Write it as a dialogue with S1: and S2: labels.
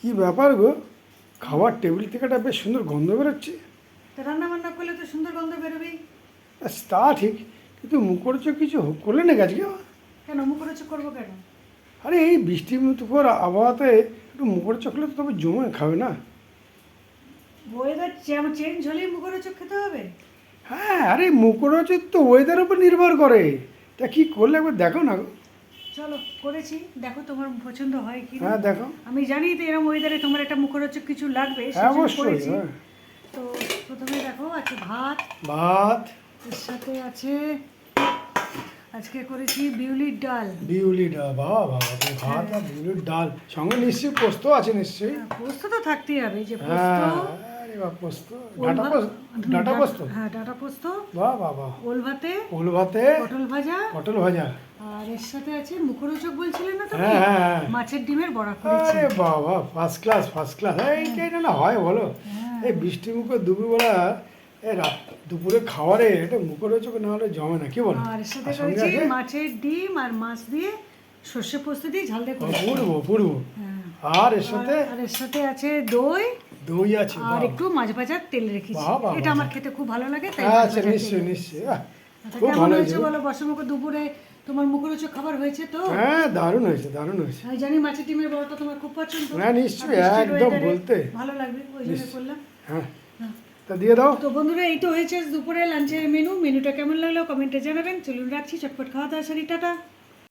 S1: কি ব্যাপার গো, খাবার টেবিল থেকে একটা বেশ সুন্দর গন্ধ বেরোচ্ছে।
S2: তা রান্না বান্না করলে তো সুন্দর গন্ধ বেরোবেই।
S1: তা ঠিক, কিন্তু মুখরোচক কিছু করলে না আজকে?
S2: কেন মুখরোচক করবো কেন?
S1: আরে এই বৃষ্টির মতো আবহাওয়াতে একটু মুখরোচক হলে তো তবে জমে খাবে না?
S2: ওয়েদার চেঞ্জ হলেই মুখরোচক খেতে হবে?
S1: হ্যাঁ, আরে মুখরোচক তো ওয়েদারের উপর নির্ভর করে। তা কি করলে একবার দেখো না গো।
S2: চলো করেছি, দেখো তোমার পছন্দ হয় কি না।
S1: হ্যাঁ দেখো।
S2: আমি জানি তো এরকম ওয়েদারে তোমার একটা মুখরোচক কিছু লাগবে,
S1: হ্যাঁ
S2: সেজন্য
S1: অবশ্যই।
S2: করেছি।
S1: হ্যাঁ,
S2: তো প্রথমে দেখো আছে ভাত,
S1: ভাত,
S2: এর সাথে আছে আজকে করেছি বিউলির ডাল।
S1: বিউলি ডাল, বাবা বাবা, ভাত আর বিউলির ডাল, সঙ্গে নিশ্চয়ই পোস্ত আছে নিশ্চয়ই।
S2: হ্যাঁ, পোস্ত তো থাকতেই হবে, যে পোস্ত,
S1: হ্যাঁ, আরে বাহ, পোস্ত, ডাটা পোস্ত,
S2: হ্যাঁ ডাটা পোস্ত,
S1: বাহ বাহ বাহ,
S2: ওল ভাতে,
S1: ওল ভাতে,
S2: পটল ভাজা,
S1: পটল ভাজা।
S2: আর এর সাথে আছে মুখরোচক বলছিলে না তুমি,
S1: হ্যাঁ হ্যাঁ হ্যাঁ।
S2: মাছের ডিমের বড়া করেছি।
S1: আরে বাবা, ফার্স্ট ক্লাস ফার্স্ট ক্লাস। এইটাই না হয় বলো।
S2: হ্যাঁ।
S1: এই বৃষ্টি মুখে দুপুরবেলা, এই দুপুরে খাবারে এটা মুখরোচক না হলে জমে না, কি বলো?
S2: আর এর সাথে
S1: আর সঙ্গে
S2: করেছি
S1: আছে
S2: মাছের ডিম আর মাছ দিয়ে সর্ষে পোস্ত দিয়ে ঝাল দিয়ে করেছি।
S1: পুরবো পুরবো।
S2: হ্যাঁ।
S1: আর এর সাথে
S2: আর এর সাথে আছে দই
S1: দই আছে।
S2: আর
S1: বাহ।
S2: একটু মাছ ভাজার তেল রেখেছি।
S1: বাহ, বাহ,
S2: এটা
S1: বাহ।
S2: আমার খেতে খুব ভালো লাগে, তাই মাছ
S1: আচ্ছা,
S2: ভাজার
S1: নিশ্চয়ই
S2: তেল।
S1: নিশ্চয়ই।
S2: আচ্ছা,
S1: খুব
S2: কেমন
S1: ভালো
S2: হয়েছে
S1: হয়েছে।
S2: বলো, বর্ষমুখ দুপুরে তোমার মুখরোচক খাবার হয়েছে তো?
S1: হ্যাঁ, দারুণ হয়েছে দারুণ হয়েছে।
S2: আমি জানি মাছের ডিমের বড়াটা তোমার খুব পছন্দ।
S1: হ্যাঁ, নিশ্চয়ই,
S2: আর বৃষ্টির
S1: একদম
S2: weather-এ
S1: বলতে।
S2: ভালো লাগবে, ওই জন্য করলাম।
S1: হ্যাঁ,
S2: হ্যাঁ।
S1: তা দিয়ে দাও।
S2: তো বন্ধুরা, এই তো হয়েছে দুপুরে লাঞ্চের মেনুটা কেমন লাগলো কমেন্টে জানাবেন। চলুন রাখছি, চটপট খাওয়া দাওয়া সারি, টাটা।